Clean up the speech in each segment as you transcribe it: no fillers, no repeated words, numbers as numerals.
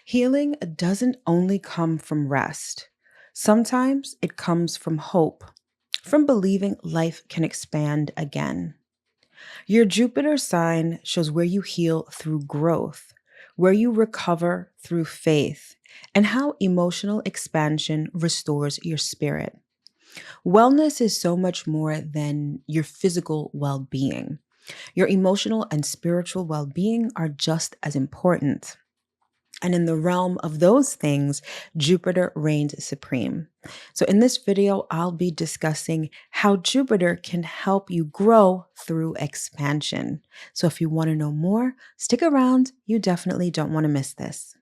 Healing doesn't only come from rest. Sometimes it comes from hope, from believing life can expand again. Your Jupiter sign shows where you heal through growth, where you recover through faith, and how emotional expansion restores your spirit. Wellness is so much more than your physical well being. Your emotional and spiritual well being are just as important. And in the realm of those things, Jupiter reigns supreme. So, in this video, I'll be discussing how Jupiter can help you grow through expansion. So, if you want to know more, stick around. You definitely don't want to miss this.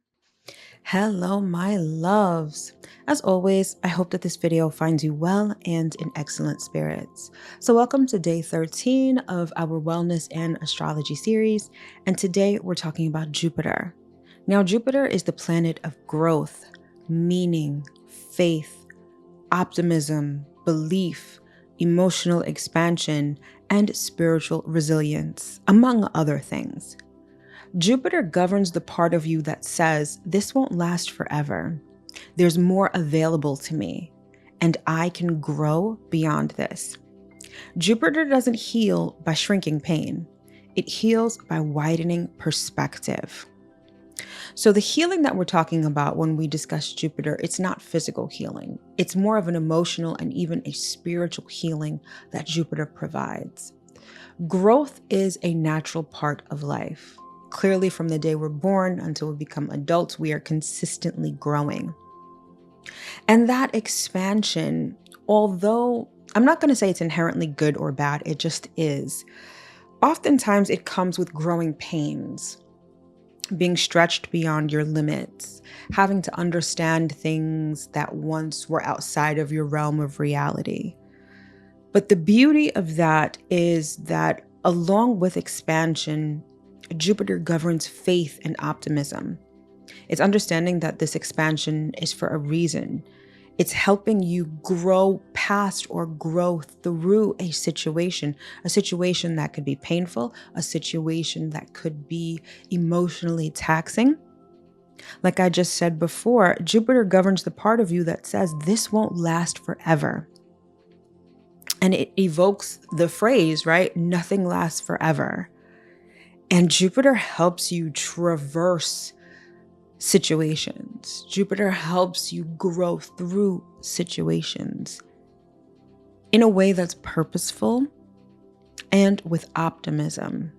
Hello, my loves. As always, I hope that this video finds you well and in excellent spirits. So, welcome to day 13 of our Wellness and Astrology series. And today we're talking about Jupiter. Now, Jupiter is the planet of growth, meaning, faith, optimism, belief, emotional expansion, and spiritual resilience, among other things. Jupiter governs the part of you that says, this won't last forever. There's more available to me, and I can grow beyond this. Jupiter doesn't heal by shrinking pain. It heals by widening perspective. So the healing that we're talking about when we discuss Jupiter, it's not physical healing. It's more of an emotional and even a spiritual healing that Jupiter provides. Growth is a natural part of life. Clearly, from the day we're born until we become adults, we are consistently growing. And that expansion, although I'm not going to say it's inherently good or bad, it just is. Oftentimes it comes with growing pains, being stretched beyond your limits, having to understand things that once were outside of your realm of reality. But the beauty of that is that along with expansion, Jupiter governs faith and optimism. It's understanding that this expansion is for a reason. It's helping you grow past or grow through a situation that could be painful, a situation that could be emotionally taxing. Like I just said before, Jupiter governs the part of you that says this won't last forever. And it evokes the phrase, right? Nothing lasts forever. And Jupiter helps you traverse situations. Jupiter helps you grow through situations in a way that's purposeful and with optimism.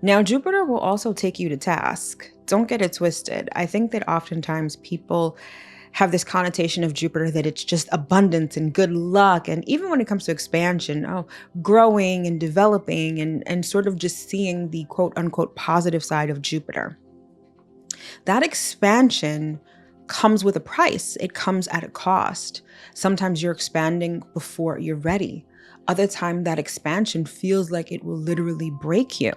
Now, Jupiter will also take you to task. Don't get it twisted. I think that oftentimes people have this connotation of Jupiter that it's just abundance and good luck. And even when it comes to expansion, growing and developing and sort of just seeing the quote unquote positive side of Jupiter. That expansion comes with a price. It comes at a cost. Sometimes you're expanding before you're ready. Other time that expansion feels like it will literally break you,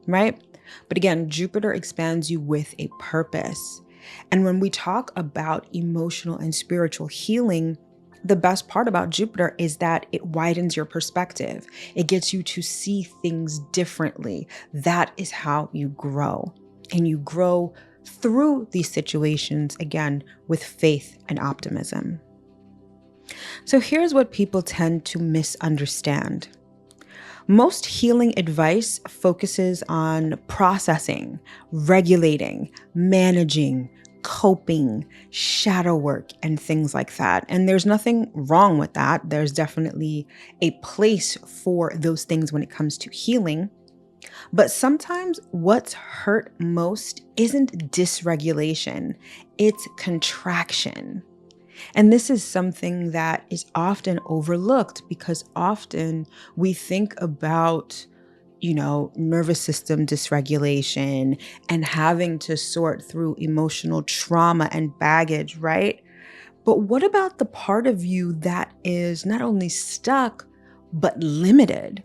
right? But again, Jupiter expands you with a purpose. And when we talk about emotional and spiritual healing, the best part about Jupiter is that it widens your perspective. It gets you to see things differently. That is how you grow. And you grow through these situations, again, with faith and optimism. So here's what people tend to misunderstand. Most healing advice focuses on processing, regulating, managing, coping, shadow work, and things like that. And there's nothing wrong with that. There's definitely a place for those things when it comes to healing. But sometimes what's hurt most isn't dysregulation, it's contraction. And this is something that is often overlooked because often we think about, nervous system dysregulation and having to sort through emotional trauma and baggage, right? But what about the part of you that is not only stuck, but limited?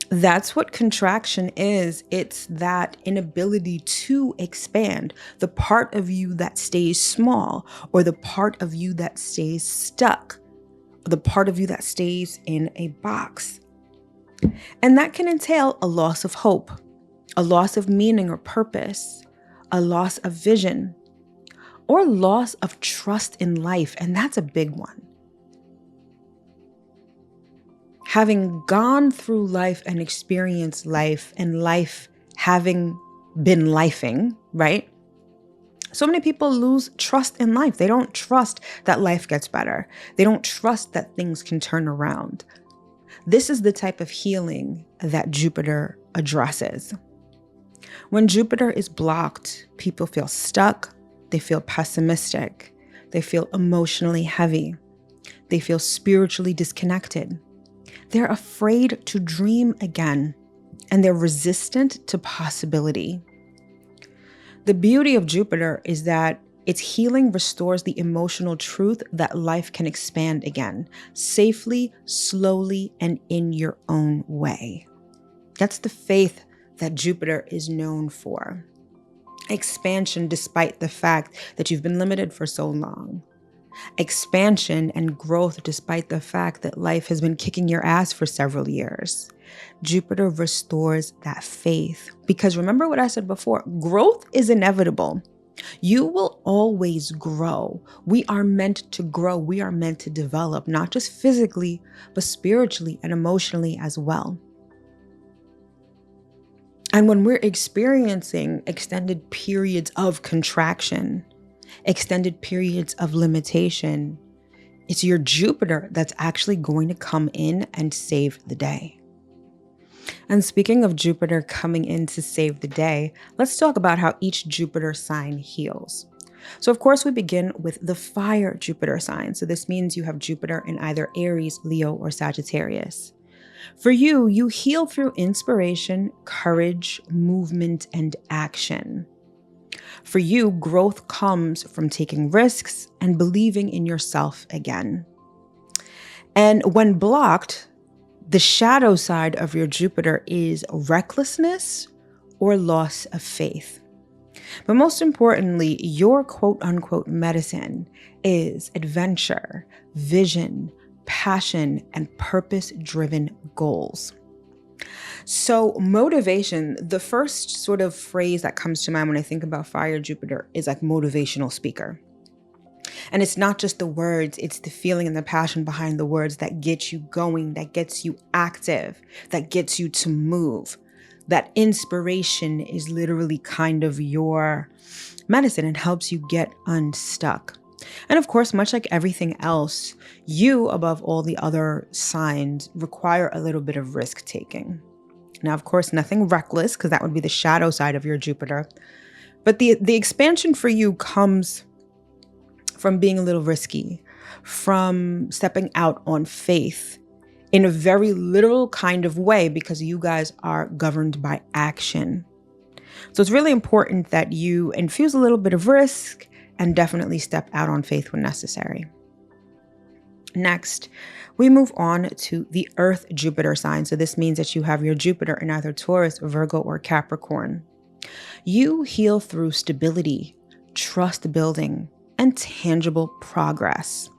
That's what contraction is. It's that inability to expand, the part of you that stays small, or the part of you that stays stuck, the part of you that stays in a box. And that can entail a loss of hope, a loss of meaning or purpose, a loss of vision, or loss of trust in life. And that's a big one. Having gone through life and experienced life, and life having been lifing, right? So many people lose trust in life. They don't trust that life gets better. They don't trust that things can turn around. This is the type of healing that Jupiter addresses. When Jupiter is blocked, people feel stuck. They feel pessimistic. They feel emotionally heavy. They feel spiritually disconnected. They're afraid to dream again, and they're resistant to possibility. The beauty of Jupiter is that its healing restores the emotional truth that life can expand again, safely, slowly, and in your own way. That's the faith that Jupiter is known for. Expansion despite the fact that you've been limited for so long. Expansion and growth despite the fact that life has been kicking your ass for several years. Jupiter restores that faith. Because remember what I said before, growth is inevitable. You will always grow. We are meant to grow. We are meant to develop, not just physically, but spiritually and emotionally as well. And when we're experiencing extended periods of contraction, extended periods of limitation, it's your Jupiter that's actually going to come in and save the day. And speaking of Jupiter coming in to save the day, let's talk about how each Jupiter sign heals. So of course we begin with the fire Jupiter sign. So this means you have Jupiter in either Aries, Leo, or Sagittarius. For you, you heal through inspiration, courage, movement, and action. For you, growth comes from taking risks and believing in yourself again. And when blocked, the shadow side of your Jupiter is recklessness or loss of faith. But most importantly, your quote unquote medicine is adventure, vision, passion, and purpose-driven goals. So motivation, the first sort of phrase that comes to mind when I think about fire Jupiter is like motivational speaker. And it's not just the words, it's the feeling and the passion behind the words that gets you going, that gets you active, that gets you to move. That inspiration is literally kind of your medicine and helps you get unstuck. And of course, much like everything else, you, above all the other signs, require a little bit of risk taking. Now, of course, nothing reckless, because that would be the shadow side of your Jupiter. But the expansion for you comes from being a little risky, from stepping out on faith in a very literal kind of way, because you guys are governed by action. So it's really important that you infuse a little bit of risk and definitely step out on faith when necessary. Next, we move on to the Earth Jupiter sign. So this means that you have your Jupiter in either Taurus, Virgo, or Capricorn. You heal through stability, trust building, and tangible progress.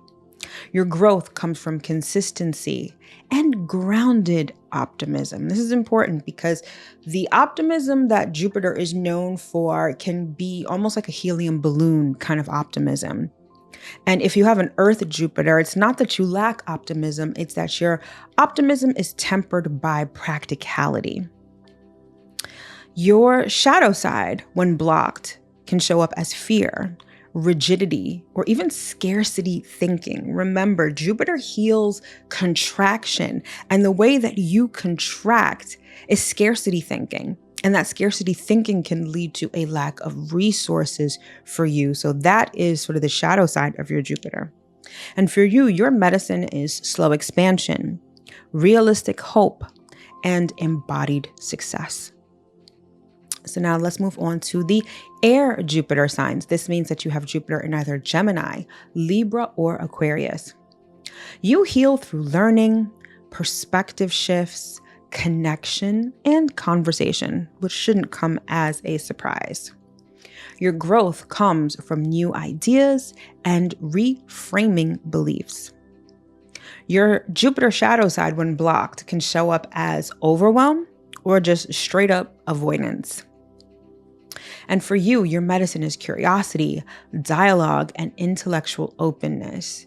Your growth comes from consistency and grounded optimism. This is important because the optimism that Jupiter is known for can be almost like a helium balloon kind of optimism. And if you have an Earth Jupiter, it's not that you lack optimism, it's that your optimism is tempered by practicality. Your shadow side, when blocked, can show up as fear, rigidity, or even scarcity thinking. Remember, Jupiter heals contraction, and the way that you contract is scarcity thinking. And that scarcity thinking can lead to a lack of resources for you. So that is sort of the shadow side of your Jupiter. And for you, your medicine is slow expansion, realistic hope, and embodied success. So now let's move on to the air Jupiter signs. This means that you have Jupiter in either Gemini, Libra, or Aquarius. You heal through learning, perspective shifts, connection, and conversation, which shouldn't come as a surprise. Your growth comes from new ideas and reframing beliefs. Your Jupiter shadow side, when blocked, can show up as overwhelm or just straight up avoidance. And for you, your medicine is curiosity, dialogue, and intellectual openness.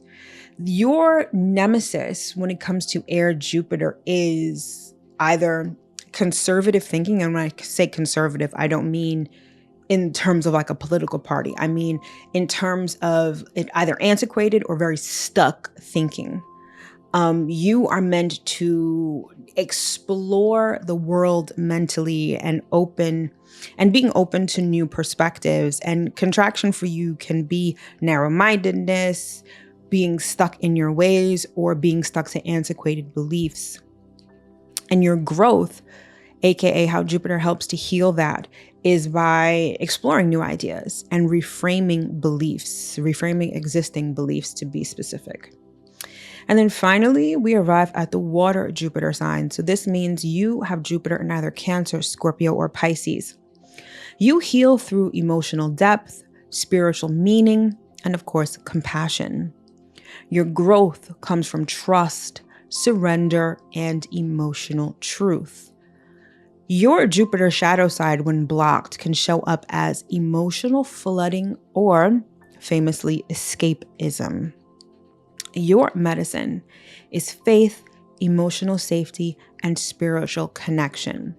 Your nemesis when it comes to air Jupiter is either conservative thinking. And when I say conservative, I don't mean in terms of like a political party. I mean in terms of it either antiquated or very stuck thinking. You are meant to explore the world mentally and being open to new perspectives. And contraction for you can be narrow-mindedness, being stuck in your ways, or being stuck to antiquated beliefs. And your growth, aka how Jupiter helps to heal that, is by exploring new ideas and reframing existing beliefs to be specific. And then finally, we arrive at the water Jupiter sign. So this means you have Jupiter in either Cancer, Scorpio, or Pisces. You heal through emotional depth, spiritual meaning, and of course, compassion. Your growth comes from trust, surrender, and emotional truth. Your Jupiter shadow side, when blocked, can show up as emotional flooding or, famously, escapism. Your medicine is faith, emotional safety, and spiritual connection.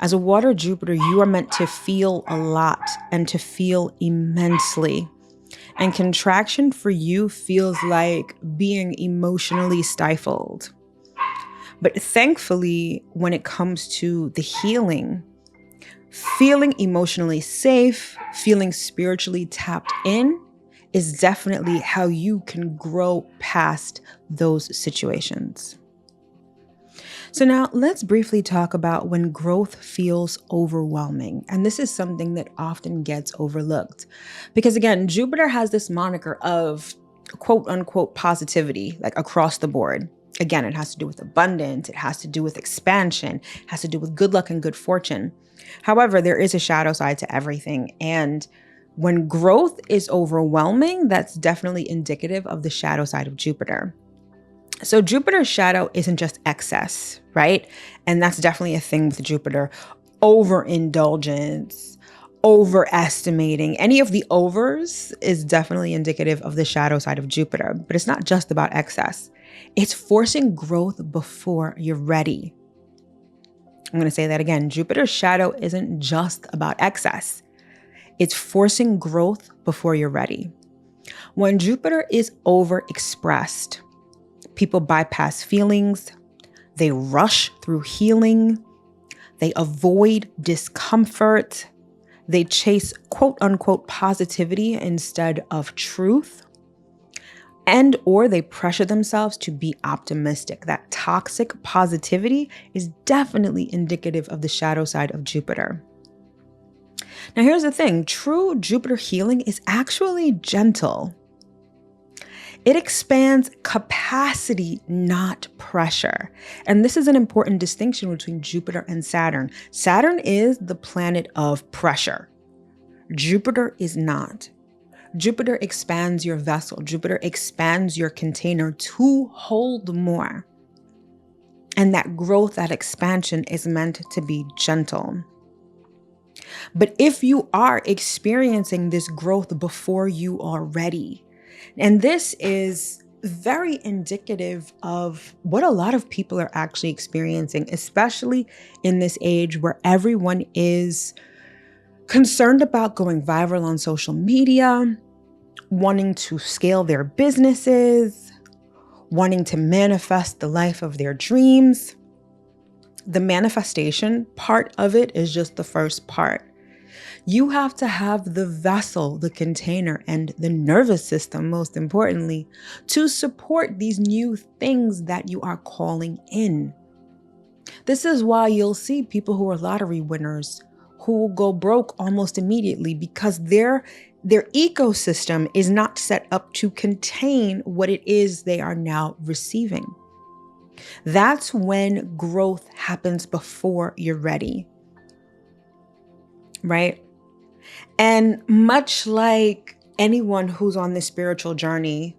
As a water Jupiter, you are meant to feel a lot and to feel immensely. And contraction for you feels like being emotionally stifled. But thankfully, when it comes to the healing, feeling emotionally safe, feeling spiritually tapped in, is definitely how you can grow past those situations. So now let's briefly talk about when growth feels overwhelming. And this is something that often gets overlooked because again, Jupiter has this moniker of quote unquote positivity, like across the board. Again, it has to do with abundance. It has to do with expansion. It has to do with good luck and good fortune. However, there is a shadow side to everything. And when growth is overwhelming, that's definitely indicative of the shadow side of Jupiter. So Jupiter's shadow isn't just excess, right? And that's definitely a thing with Jupiter. Overindulgence, overestimating, any of the overs is definitely indicative of the shadow side of Jupiter. But it's not just about excess. It's forcing growth before you're ready. I'm going to say that again. Jupiter's shadow isn't just about excess. It's forcing growth before you're ready. When Jupiter is overexpressed, people bypass feelings, they rush through healing, they avoid discomfort, they chase quote unquote positivity instead of truth, and or they pressure themselves to be optimistic. That toxic positivity is definitely indicative of the shadow side of Jupiter. Now, here's the thing. True Jupiter healing is actually gentle. It expands capacity, not pressure. And this is an important distinction between Jupiter and Saturn. Saturn is the planet of pressure. Jupiter is not. Jupiter expands your vessel. Jupiter expands your container to hold more. And that growth, that expansion is meant to be gentle. But if you are experiencing this growth before you are ready, and this is very indicative of what a lot of people are actually experiencing, especially in this age where everyone is concerned about going viral on social media, wanting to scale their businesses, wanting to manifest the life of their dreams. The manifestation part of it is just the first part. You have to have the vessel, the container, and the nervous system, most importantly, to support these new things that you are calling in. This is why you'll see people who are lottery winners who will go broke almost immediately because their ecosystem is not set up to contain what it is they are now receiving. That's when growth happens before you're ready, right? And much like anyone who's on this spiritual journey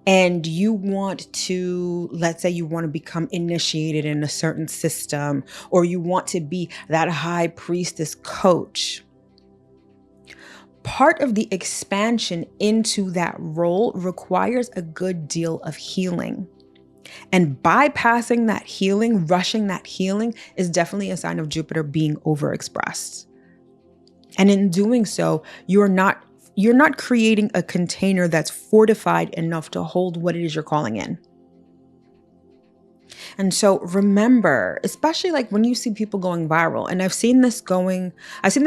and you want to, let's say you want to become initiated in a certain system, or you want to be that high priestess coach, part of the expansion into that role requires a good deal of healing. And bypassing that healing, rushing that healing, is definitely a sign of Jupiter being overexpressed. And in doing so, you're not creating a container that's fortified enough to hold what it is you're calling in. And so remember, especially like when you see people going viral, and I've seen this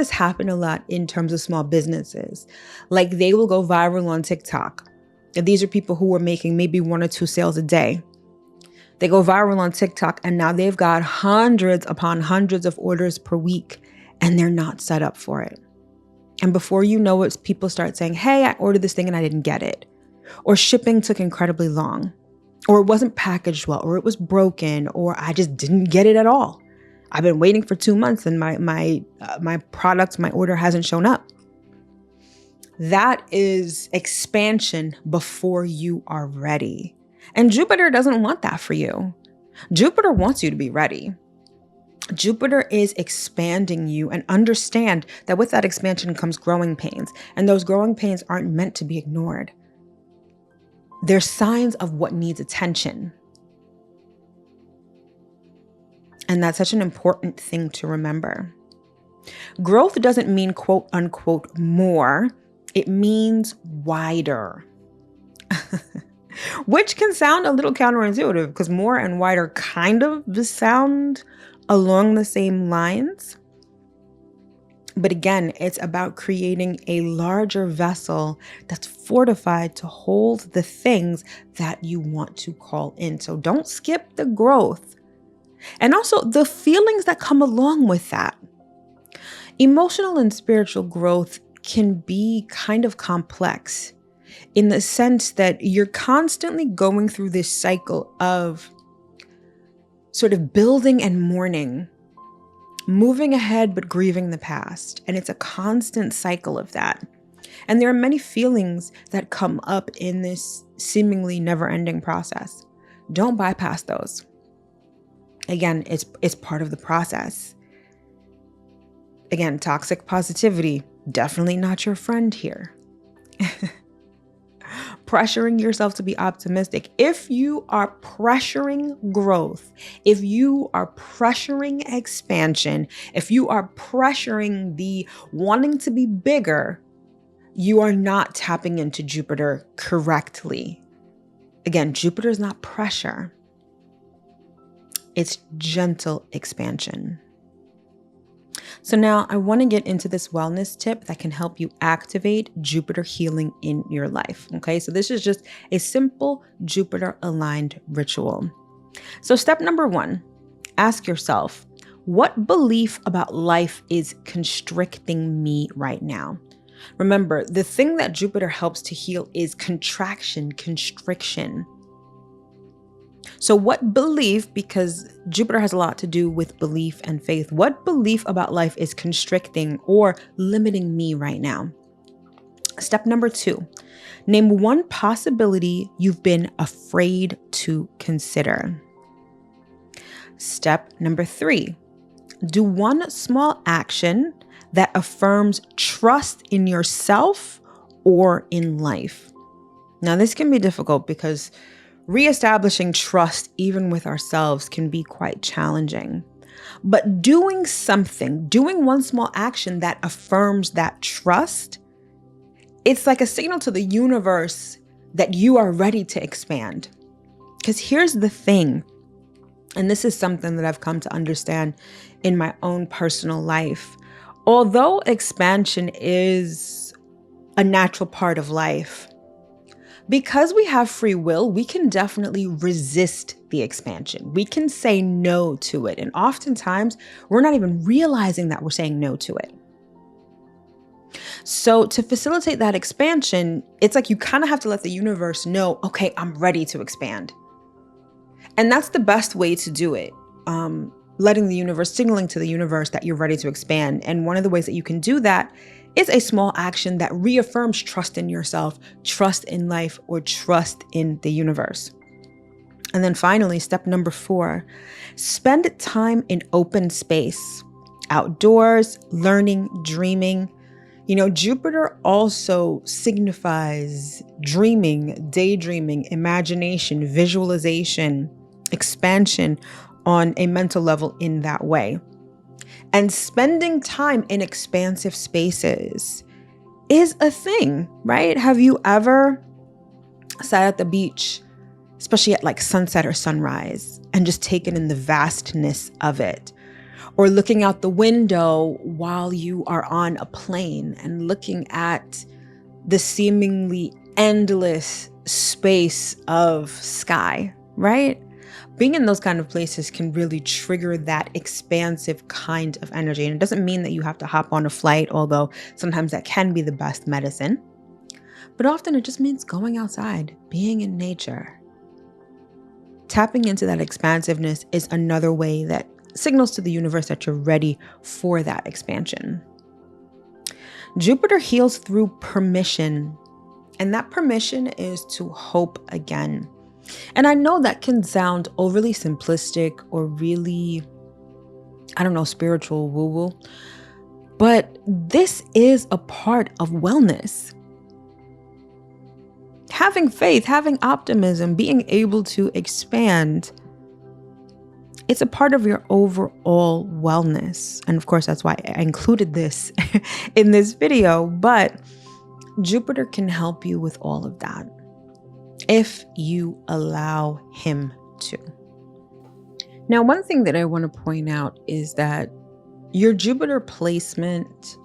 happen a lot in terms of small businesses. Like they will go viral on TikTok. And these are people who are making maybe 1 or 2 sales a day. They go viral on TikTok and now they've got hundreds upon hundreds of orders per week and they're not set up for it. And before you know it, people start saying, hey, I ordered this thing and I didn't get it. Or shipping took incredibly long. Or it wasn't packaged well, or it was broken, or I just didn't get it at all. I've been waiting for 2 months and my product, my order hasn't shown up. That is expansion before you are ready. And Jupiter doesn't want that for you. Jupiter wants you to be ready. Jupiter is expanding you, and understand that with that expansion comes growing pains. And those growing pains aren't meant to be ignored. They're signs of what needs attention. And that's such an important thing to remember. Growth doesn't mean quote unquote more. It means wider. Which can sound a little counterintuitive because more and wider kind of sound along the same lines. But again, it's about creating a larger vessel that's fortified to hold the things that you want to call in. So don't skip the growth. And also the feelings that come along with that. Emotional and spiritual growth can be kind of complex in the sense that you're constantly going through this cycle of sort of building and mourning, moving ahead but grieving the past. And it's a constant cycle of that. And there are many feelings that come up in this seemingly never-ending process. Don't bypass those. Again, it's part of the process. Again, toxic positivity, definitely not your friend here. Pressuring yourself to be optimistic. If you are pressuring growth, if you are pressuring expansion, if you are pressuring the wanting to be bigger, you are not tapping into Jupiter correctly. Again, Jupiter is not pressure. It's gentle expansion. So now I want to get into this wellness tip that can help you activate Jupiter healing in your life. Okay, so this is just a simple Jupiter aligned ritual. So step number 1, ask yourself, what belief about life is constricting me right now? Remember, the thing that Jupiter helps to heal is contraction, constriction. So what belief, because Jupiter has a lot to do with belief and faith, what belief about life is constricting or limiting me right now? Step number 2, name one possibility you've been afraid to consider. Step number 3, do one small action that affirms trust in yourself or in life. Now, this can be difficult because reestablishing trust, even with ourselves, can be quite challenging. But doing one small action that affirms that trust, it's like a signal to the universe that you are ready to expand. Because here's the thing, and this is something that I've come to understand in my own personal life. Although expansion is a natural part of life, because we have free will, we can definitely resist the expansion. We can say no to it. And oftentimes, we're not even realizing that we're saying no to it. So to facilitate that expansion, it's like you kind of have to let the universe know, okay, I'm ready to expand. And that's the best way to do it. Letting the universe, signaling to the universe that you're ready to expand. And one of the ways that you can do that is a small action that reaffirms trust in yourself, trust in life, or trust in the universe. And then finally, step number 4, spend time in open space, outdoors, learning, dreaming. Jupiter also signifies dreaming, daydreaming, imagination, visualization, expansion on a mental level in that way. And spending time in expansive spaces is a thing, right? Have you ever sat at the beach, especially at like sunset or sunrise, and just taken in the vastness of it? Or looking out the window while you are on a plane and looking at the seemingly endless space of sky, right? Being in those kind of places can really trigger that expansive kind of energy. And it doesn't mean that you have to hop on a flight, although sometimes that can be the best medicine. But often it just means going outside, being in nature. Tapping into that expansiveness is another way that signals to the universe that you're ready for that expansion. Jupiter heals through permission, and that permission is to hope again. And I know that can sound overly simplistic or really, spiritual woo-woo, but this is a part of wellness. Having faith, having optimism, being able to expand, it's a part of your overall wellness. And of course, that's why I included this in this video. But Jupiter can help you with all of that if you allow him to. Now, one thing that I want to point out is that your Jupiter placement,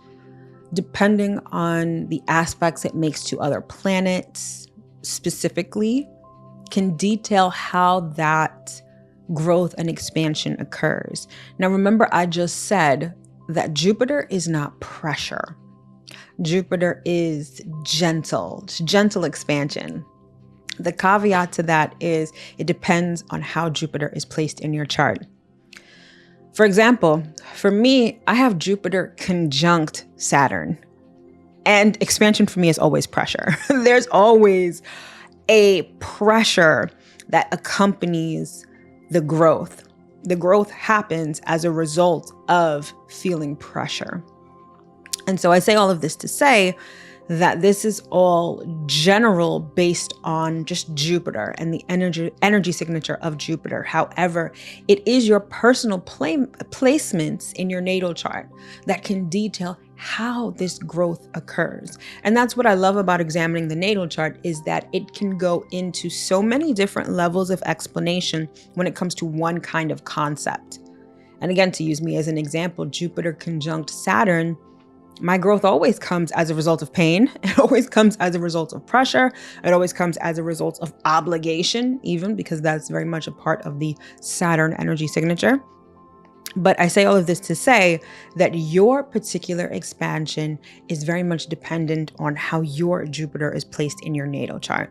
depending on the aspects it makes to other planets specifically, can detail how that growth and expansion occurs. Now, remember, I just said that Jupiter is not pressure. Jupiter is gentle, it's gentle expansion. The caveat to that is it depends on how Jupiter is placed in your chart. For example, for me, I have Jupiter conjunct Saturn, and expansion for me is always pressure. There's always a pressure that accompanies the growth. The growth happens as a result of feeling pressure. And so I say all of this to say that this is all general based on just Jupiter and the energy signature of Jupiter. However, it is your personal placements in your natal chart that can detail how this growth occurs. And that's what I love about examining the natal chart, is that it can go into so many different levels of explanation when it comes to one kind of concept. And again, to use me as an example, Jupiter conjunct Saturn, my growth always comes as a result of pain. It always comes as a result of pressure. It always comes as a result of obligation, even because that's very much a part of the Saturn energy signature. But I say all of this to say that your particular expansion is very much dependent on how your Jupiter is placed in your natal chart.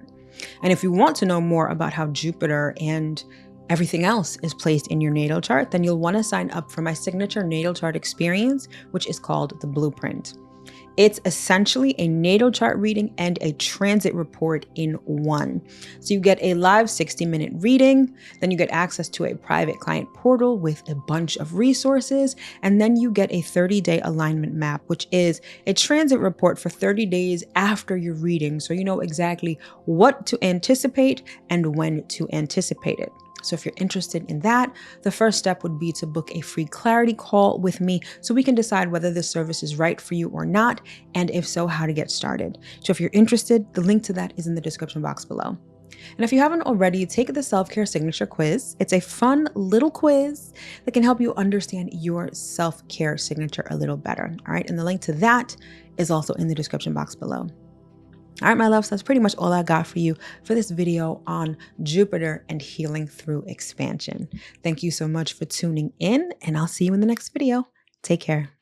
And if you want to know more about how Jupiter and everything else is placed in your natal chart, then you'll want to sign up for my signature natal chart experience, which is called the Blueprint. It's essentially a natal chart reading and a transit report in one. So you get a live 60-minute reading, then you get access to a private client portal with a bunch of resources, and then you get a 30-day alignment map, which is a transit report for 30 days after your reading. So you know exactly what to anticipate and when to anticipate it. So if you're interested in that, the first step would be to book a free clarity call with me so we can decide whether this service is right for you or not, and if so, how to get started. So if you're interested, the link to that is in the description box below. And if you haven't already, take the self-care signature quiz. It's a fun little quiz that can help you understand your self-care signature a little better. All right, and the link to that is also in the description box below. All right, my loves, that's pretty much all I got for you for this video on Jupiter and healing through expansion. Thank you so much for tuning in, and I'll see you in the next video. Take care.